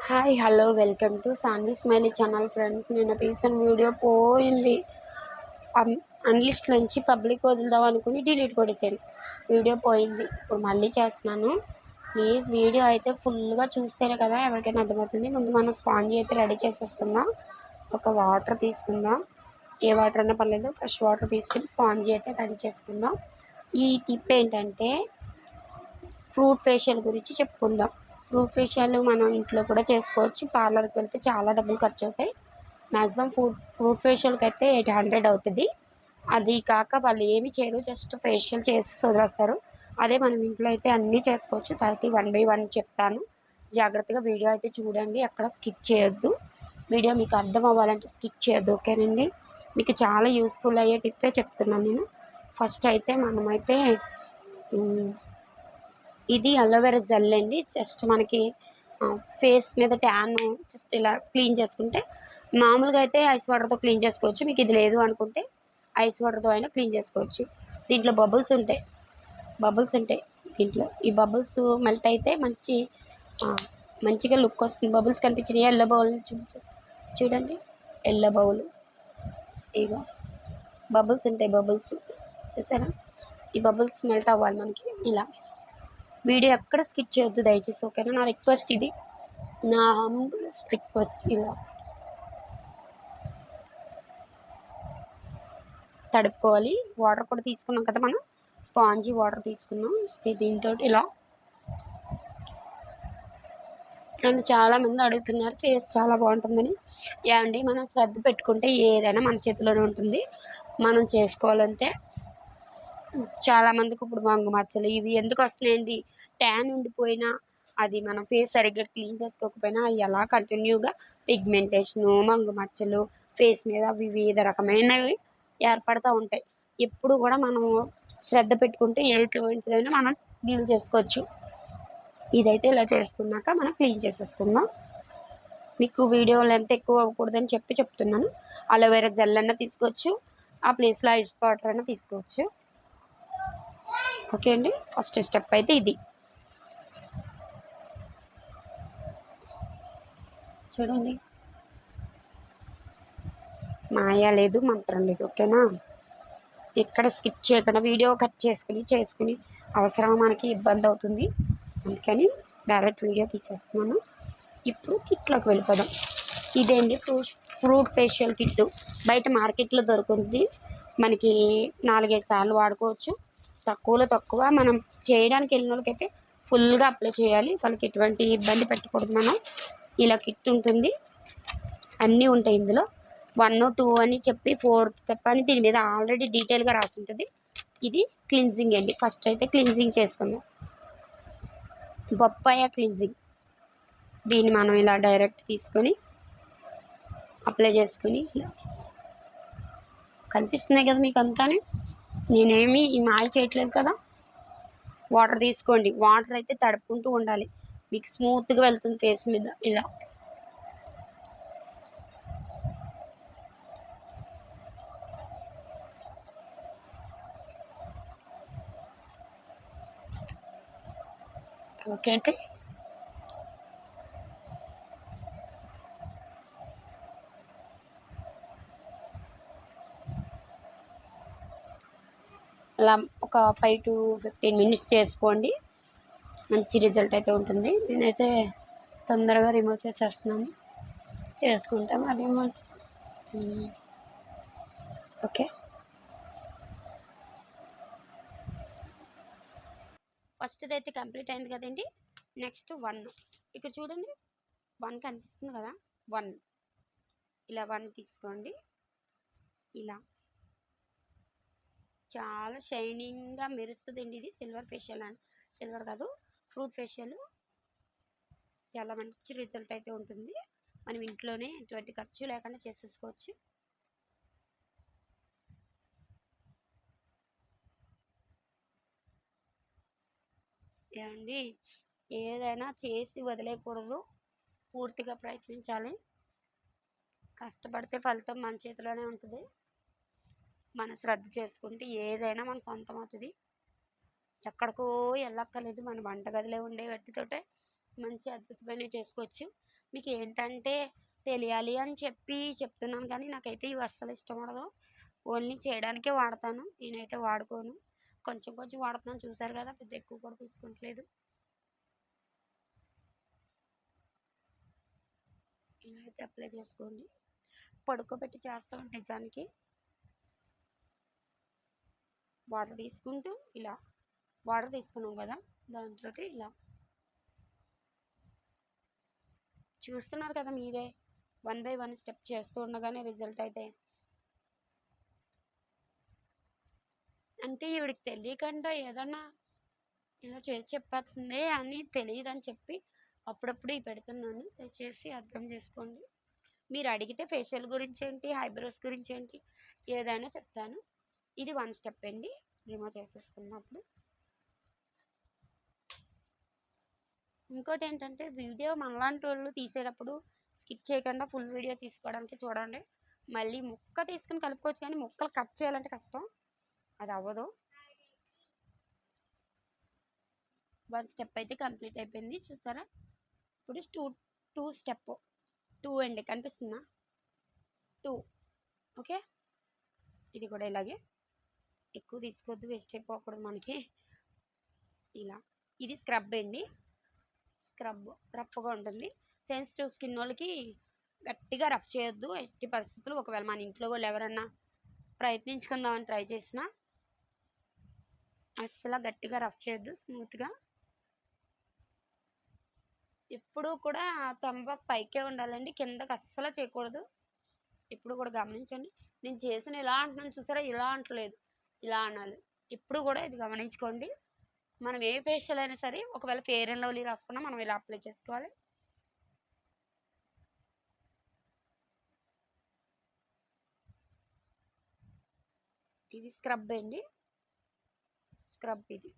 Hi hello welcome to Sanvi Smiley channel friends. నేను తీసిన video పోయింది. అన్లిస్ట్ నుంచి పబ్లిక్ వదులుదాం అనుకుని డిలీట్ కొట్టేసాను. వీడియో పోయింది. ఇప్పుడు మళ్ళీ చేస్తున్నాను. ప్లీజ్ వీడియో అయితే ఫుల్గా చూస్తేనే కదా ఎవరికైనా అర్థమవుతుంది. ముందు మనం స్పాంజీ అయితే రెడీ చేసేసుకుందాం. ఒక వాటర్ తీసుకుందాం. ఏ వాటర్ అయినా పర్లేదు, ఫ్రెష్ వాటర్ తీసుకుని స్పాంజీ అయితే రెడీ చేసుకుందాం. ఈ టిప్ ఏంటంటే ఫ్రూట్ ఫేషియల్ గురించి చెప్పుకుందాం. ఫ్రూట్ ఫేషియల్ మనం ఇంట్లో కూడా చేసుకోవచ్చు. పార్లర్కి వెళ్తే చాలా డబ్బులు ఖర్చు అవుతాయి. మ్యాక్సిమం ఫ్రూట్ ఫేషియల్కి అయితే 800 అవుతుంది. అది కాక వాళ్ళు ఏమి చేయరు, జస్ట్ ఫేషియల్ చేసి వదిలేస్తారు. అదే మనం ఇంట్లో అయితే అన్నీ చేసుకోవచ్చు. తర్వాత 1 బై 1 చెప్తాను. జాగ్రత్తగా వీడియో అయితే చూడండి, ఎక్కడ స్కిప్ చేయొద్దు. వీడియో మీకు అర్థం అవ్వాలంటే స్కిప్ చేయొద్దు, ఓకేనండి. మీకు చాలా యూస్ఫుల్ అయ్యే టిప్పే చెప్తున్నాను నేను. ఫస్ట్ అయితే మనమైతే ఇది అలోవెరా జెల్ అండి. జస్ట్ మనకి ఫేస్ మీద ట్యాన్ జస్ట్ ఇలా క్లీన్ చేసుకుంటే, మామూలుగా అయితే ఐస్ వాటర్తో క్లీన్ చేసుకోవచ్చు. మీకు ఇది లేదు అనుకుంటే ఐస్ వాటర్తో అయినా క్లీన్ చేసుకోవచ్చు. దీంట్లో బబుల్స్ ఉంటాయి దీంట్లో. ఈ బబుల్స్ మెల్ట్ అయితే మంచిగా లుక్ వస్తుంది. బబుల్స్ కనిపించినాయి. ఎల్లో బౌల్ చూడండి, ఎల్లో బౌల్. ఇగో బబుల్స్ ఉంటాయి, బబుల్స్ చూసారా? ఈ బబుల్స్ మెల్ట్ అవ్వాలి మనకి. ఇలా వీడియో ఎక్కడ స్కిప్ చేయొద్దు దయచేసి, ఓకేనా? నా రిక్వెస్ట్ ఇది, నా హంబుల్ రిక్వెస్ట్. ఇలా తడుపుకోవాలి. వాటర్ కూడా తీసుకున్నాం కదా మనం, స్పాంజీ వాటర్ తీసుకున్నాం. దీంతో ఇలా నన్ను చాలామంది అడుగుతున్నారు ఫేస్ చాలా బాగుంటుందని. ఏమండి, మనం శ్రద్ధ పెట్టుకుంటే ఏదైనా మన చేతిలోనే ఉంటుంది. మనం చేసుకోవాలంటే చాలామందికి ఇప్పుడు వంగు మచ్చలు ఇవి ఎందుకు వస్తున్నాయండి? ట్యాన్ ఉండిపోయినా, అది మనం ఫేస్ సరిగ్గా క్లీన్ చేసుకోకపోయినా ఎలా కంటిన్యూగా పిగ్మెంటేషను, మంగు మచ్చలు ఫేస్ మీద వివిధ రకమైనవి ఏర్పడుతూ ఉంటాయి. ఎప్పుడు కూడా మనం శ్రద్ధ పెట్టుకుంటే ఎటువంటిదైనా మనం డీల్ చేసుకోవచ్చు. ఇదైతే ఇలా చేసుకున్నాక మనం క్లీన్ చేసేసుకుందాం. మీకు వీడియో లెంత్ ఎక్కువ అవ్వకూడదని చెప్తున్నాను. అలోవెరా జెల్ అన్నా తీసుకోవచ్చు, ఆ ప్లేస్లో ఐస్ వాటర్ అయినా తీసుకోవచ్చు. ఓకే అండి, ఫస్ట్ స్టెప్ అయితే ఇది. చూడండి, మాయా లేదు, మంత్రం లేదు, ఓకేనా? ఎక్కడ స్కిప్ చేయకుండా వీడియో కట్ చేసుకుని అవసరం మనకి ఇబ్బంది అవుతుంది. అందుకని డైరెక్ట్ వీడియో తీసేస్తున్నాను. ఇప్పుడు కిట్లోకి వెళ్ళిపోదాం. ఇదేంటి ఫ్రూట్ ఫేషియల్ కిట్. బయట మార్కెట్లో దొరుకుతుంది. మనకి 4-5 సార్లు వాడుకోవచ్చు. తక్కువలో తక్కువ. మనం చేయడానికి వెళ్ళిన వాళ్ళకైతే ఫుల్గా అప్లై చేయాలి. వాళ్ళకి ఎటువంటి ఇబ్బంది పెట్టకూడదు మనం. ఇలా కిట్ ఉంటుంది, అన్నీ ఉంటాయి ఇందులో. 1, 2 అని చెప్పి 4th స్టెప్ అని దీని మీద ఆల్రెడీ డీటెయిల్గా రాసి ఉంటుంది. ఇది క్లిన్జింగ్ అండి. ఫస్ట్ అయితే క్లిన్జింగ్ చేసుకుందాం. బొప్పాయ క్లిన్జింగ్. దీన్ని మనం ఇలా డైరెక్ట్ తీసుకొని అప్లై చేసుకుని, ఇలా కనిపిస్తున్నాయి కదా మీకు అంతానే. నేనేమి ఈ మాయ చేయట్లేదు కదా. వాటర్ తీసుకోండి. వాటర్ అయితే తడుపుకుంటూ ఉండాలి, మీకు స్మూత్గా వెళ్తుంది ఫేస్ మీద. ఇలా ఓకే అంటే అలా ఒక 5 to 15 మినిట్స్ చేసుకోండి. మంచి రిజల్ట్ అయితే ఉంటుంది. నేనైతే తొందరగా రిమూవ్ చేసేస్తున్నాను, చేసుకుంటే మరి ఓకే. ఫస్ట్ది అయితే కంప్లీట్ అయింది కదండి. నెక్స్ట్ 1. ఇక్కడ చూడండి, 1 కనిపిస్తుంది కదా. 1 ఇలా 1 తీసుకోండి. ఇలా చాలా షైనింగ్గా మెరుస్తుందండి. ఇది సిల్వర్ ఫేషియల్ అండ్ సిల్వర్ కాదు, ఫ్రూట్ ఫేషియల్. చాలా మంచి రిజల్ట్ అయితే ఉంటుంది. మనం ఇంట్లోనే ఎటువంటి ఖర్చు లేకుండా చేసేసుకోవచ్చు. ఏమండి, ఏదైనా చేసి వదిలేయకూడదు, పూర్తిగా ప్రయత్నించాలి. కష్టపడితే ఫలితం మన చేతిలోనే ఉంటుంది. మన శ్రద్ధ చేసుకుంటే ఏదైనా మన సొంతం అవుతుంది. ఎక్కడికో వెళ్ళక్కర్లేదు. మన వంటగదిలో ఉండే గట్టితోటే మంచి అద్భుతమైనవి చేసుకోవచ్చు. మీకు ఏంటంటే తెలియాలి అని చెప్పి చెప్తున్నాను, కానీ నాకైతే ఇవి అస్సలు ఇష్టం ఉండదు. ఓన్లీ చేయడానికే వాడతాను. నేనైతే వాడుకోను. కొంచెం కొంచెం వాడుతున్నాను, చూసారు కదా, పెద్ద ఎక్కువ కూడా తీసుకుంటలేదు. ఇలా అయితే అప్లై చేసుకోండి. పడుకోబెట్టి చేస్తాం నిజానికి. వాటర్ తీసుకుంటూ ఇలా వాటర్ తీసుకున్నాం కదా, దాంట్లో ఇలా చూస్తున్నారు కదా మీరే, 1 బై 1 స్టెప్ చేస్తూ ఉండగానే రిజల్ట్ అయితే. అంటే ఈవిడికి తెలియకుండా ఏదన్నా ఏదో చేసి చెప్పేస్తుంది అని తెలియదని చెప్పి అప్పుడప్పుడు ఇవి పెడుతున్నాను. దయచేసి అర్థం చేసుకోండి. మీరు అడిగితే ఫేషియల్ గురించి ఏంటి, ఐబ్రోస్ గురించి ఏంటి, ఏదైనా చెప్తాను. ఇది 1 స్టెప్ అండి. రిమూవ్ చేసేసుకున్నప్పుడు ఇంకోటి ఏంటంటే, వీడియో మనలాంటి వాళ్ళు తీసేటప్పుడు స్కిప్ చేయకుండా ఫుల్ వీడియో తీసుకోవడానికి చూడండి. మళ్ళీ ముక్క తీసుకుని కలుపుకోవచ్చు, కానీ ముక్కలు కట్ చేయాలంటే కష్టం, అది అవ్వదు. 1 స్టెప్ అయితే కంప్లీట్ అయిపోయింది, చూసారా. ఇప్పుడు 2 స్టెప్ 2 అండి, కనిపిస్తుందా, 2. ఓకే, ఇది కూడా ఇలాగే ఎక్కువ తీసుకోవద్దు, వేస్ట్ అయిపోకూడదు మనకి. ఇలా ఇది స్క్రబ్ అండి. స్క్రబ్ రఫ్గా ఉంటుంది. సెన్సిటివ్ స్కిన్ వాళ్ళకి గట్టిగా రఫ్ చేయొద్దు ఎట్టి పరిస్థితులు. ఒకవేళ మన ఇంట్లో వాళ్ళు ఎవరన్నా ప్రయత్నించుకుందామని ట్రై చేసినా అస్సలు గట్టిగా రఫ్ చేయొద్దు, స్మూత్గా. ఎప్పుడూ కూడా తంబాకు పైకే ఉండాలండి, కిందకి అస్సలు చేయకూడదు. ఎప్పుడు కూడా గమనించండి. నేను చేసిన ఇలా అంటున్నాను చూసారా, ఇలా అంటలేదు, ఇలా అనాలి. ఎప్పుడు కూడా ఇది గమనించుకోండి. మనం ఏ ఫేషియల్ అయినా సరే, ఒకవేళ ఫెయిర్ అండ్ లవ్లీ రాసుకున్నా మనం ఇలా అప్లై చేసుకోవాలి. ఇది స్క్రబ్ అండి, స్క్రబ్ ఇది.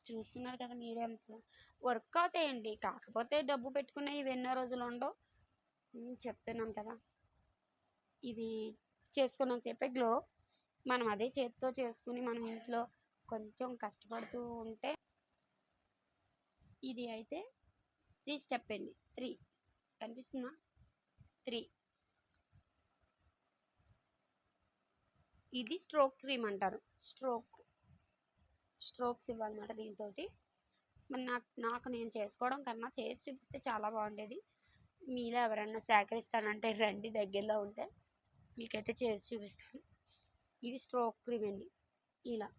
చూస్తున్నారు కదా మీరే, అంత వర్క్ అవుతాయండి. కాకపోతే డబ్బు పెట్టుకునే ఇవి ఎన్నో రోజులు ఉండవు. చెప్తున్నాను కదా, ఇది చేసుకున్నంతసేపే గ్లో. మనం అదే చేతితో చేసుకుని మనం ఇంట్లో కొంచెం కష్టపడుతూ ఉంటే. ఇది అయితే 3 స్టెప్ అండి, 3 కనిపిస్తుందా, 3. ఇది స్ట్రోక్ క్రీమ్ అంటారు. స్ట్రోక్స్ ఇవ్వాలన్నమాట దీంతో. మరి నాకు నేను చేసుకోవడం కన్నా చేసి చూపిస్తే చాలా బాగుండేది. మీలో ఎవరన్నా సేకరిస్తానంటే రండి, దగ్గరలో ఉంటే మీకైతే చేసి చూపిస్తాను. ఇది స్ట్రోక్ క్రీమ్ అండి. ఇలా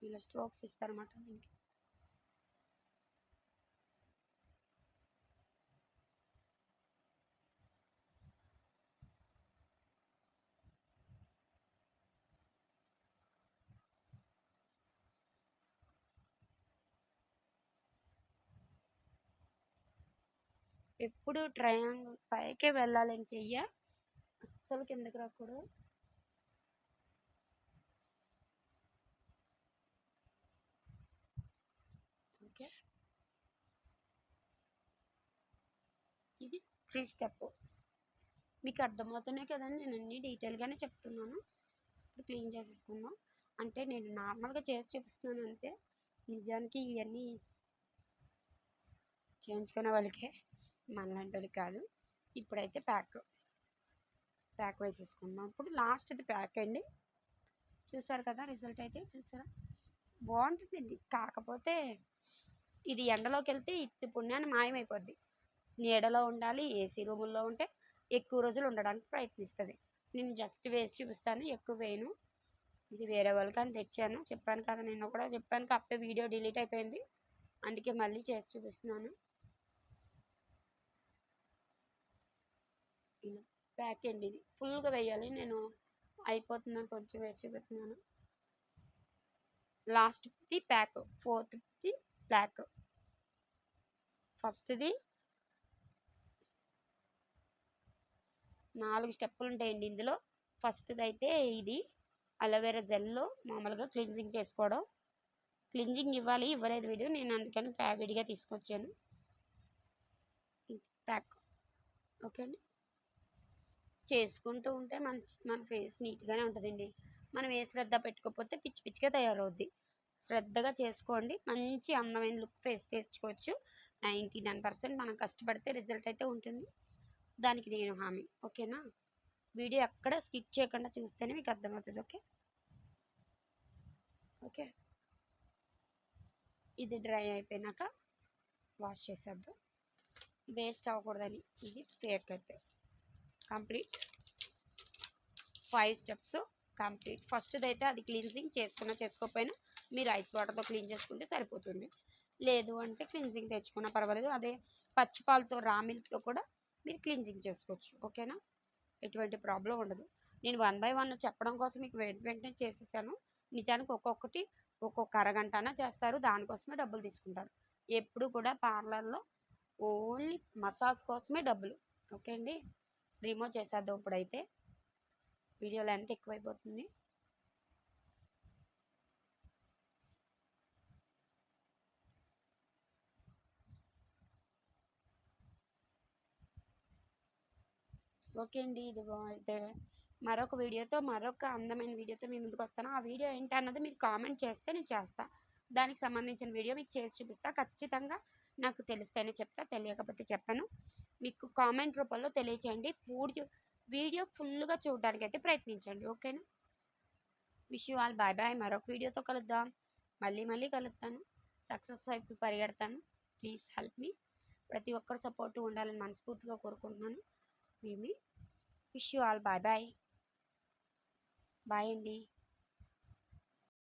ఇలా స్ట్రోక్స్ ఇస్తారన్నమాట దీనికి. ఎప్పుడు ట్రయాంగిల్ పైకే వెళ్ళాలని చెయ్య, అస్సలు కిందకి రాకూడదు. ఓకే, ఇది 3 స్టెప్. మీకు అర్థమవుతున్నాయి కదండి, నేను అన్ని డీటెయిల్గానే చెప్తున్నాను. ఇప్పుడు క్లీన్ చేసేసుకుందాం. అంటే నేను నార్మల్గా చేసి చూపిస్తున్నాను అంతే, నిజానికి ఇవన్నీ చేయించుకునే వాళ్ళకే, మనలాంటి వాళ్ళకి కాదు. ఇప్పుడైతే ప్యాక్ వేసేసుకుందాం. ఇప్పుడు లాస్ట్ది ప్యాక్ అండి. చూసారు కదా రిజల్ట్ అయితే, చూసారా, బాగుంటుందండి. కాకపోతే ఇది ఎండలోకి వెళ్తే ఇత్తి పుణ్యాన్ని మాయమైపోద్ది. నీడలో ఉండాలి, ఏసీ రూముల్లో ఉంటే ఎక్కువ రోజులు ఉండడానికి ప్రయత్నిస్తుంది. నేను జస్ట్ వేసి చూపిస్తాను, ఎక్కువ వేయను. ఇది వేరే వాళ్ళకి అని తెచ్చాను, చెప్పాను కదా, నిన్న కూడా చెప్పాను, కాకపోతే వీడియో డిలీట్ అయిపోయింది, అందుకే మళ్ళీ చేసి చూపిస్తున్నాను. ఇలా ప్యాక్ అండి, ఇది ఫుల్గా వేయాలి. నేను అయిపోతుందని కొంచెం వేసి చూపిస్తున్నాను. లాస్ట్ది ప్యాక్, 4th ప్యాక్. ఫస్ట్ది 4 స్టెప్పులు ఉంటాయండి ఇందులో. ఫస్ట్ది అయితే ఇది, అలోవెరా జెల్లో మామూలుగా క్లిన్జింగ్ చేసుకోవడం. క్లిన్జింగ్ ఇవ్వలేదు వీడియో, నేను అందుకని విడిగా తీసుకొచ్చాను ఈ ప్యాక్. ఓకే అండి. చేసుకుంటూ ఉంటే మన ఫేస్ నీట్‌గానే ఉంటదండి. మనం ఏ శ్రద్ధ పెట్టుకోకపోతే పిచ్చి పిచ్చిగా తయారవుద్ది. శ్రద్ధగా చేసుకోండి. మంచి అందమైన లుక్ ఫేస్ తెచ్చుకోవచ్చు. 99% మనం కష్టపడితే రిజల్ట్ అయితే ఉంటుంది. దానికి నేను హామీ. ఓకేనా? వీడియో ఎక్కడ స్కిప్ చేయకుండా చూస్తేనే మీకు అర్థమవుతది. ఓకే. ఓకే. ఇది డ్రై అయిపోయినాక వాష్ చేసేద్దాం. వేస్ట్ అవ్వకూడదని. ఇది ఫేక్ అయితే కంప్లీట్ 5 స్టెప్స్ కంప్లీట్. ఫస్ట్‌దైతే అది క్లీన్జింగ్ చేసుకోకపోయినా మీరు ఐస్ వాటర్‌తో క్లీన్ చేసుకుంటే సరిపోతుంది. లేదు అంటే క్లీన్జింగ్ తెచ్చుకున్నా పర్వాలేదు. అదే పచ్చి పాలతో రా మిల్క్‌తో కూడా మీరు క్లీన్జింగ్ చేసుకోవచ్చు. ఓకేనా? ఎటువంటి ప్రాబ్లమ్ ఉండదు. నేను 1 బై 1 చెప్పడం కోసం మీకు వెంటనే చేసేసాను. నిజానికి ఒక్కొక్కటి ఒక్కొక్క అరగంటనా చేస్తారు. దానికోసమే డబ్బులు తీసుకుంటారు. ఎప్పుడు కూడా పార్లర్‌లో ఓన్లీ మసాజ్ కోసమే డబ్బులు. ఓకే అండి. రిమూవ్ చేసేద్దాం ఇప్పుడైతే. వీడియో లెంత్ ఎక్కువైపోతుంది. ఓకే అండి. ఇదిగో అయితే మరొక వీడియోతో, మరొక అందమైన వీడియోతో మీ ముందుకొస్తాను. ఆ వీడియో ఏంటన్నది మీరు కామెంట్ చేస్తే నేను చేస్తా. దానికి సంబంధించిన వీడియో మీకు చేసి చూపిస్తా. ఖచ్చితంగా నాకు తెలిస్తేనే చెప్తా. తెలియకపోతే చెప్పను. మీకు కామెంట్ రూపంలో తెలియచేయండి. వీడియో ఫుల్‌గా చూడడానికైతే ప్రయత్నించండి. ఓకేనా? Wish you all bye bye. మరొక వీడియోతో కలుద్దాం. మళ్ళీ కలుస్తాను. సక్సెస్ వైపు పరిగెడతాను. Please help me. ప్రతి ఒక్కరి సపోర్టు ఉండాలని మనస్ఫూర్తిగా కోరుకుంటున్నాను. Wish you all bye bye. Bye అండి.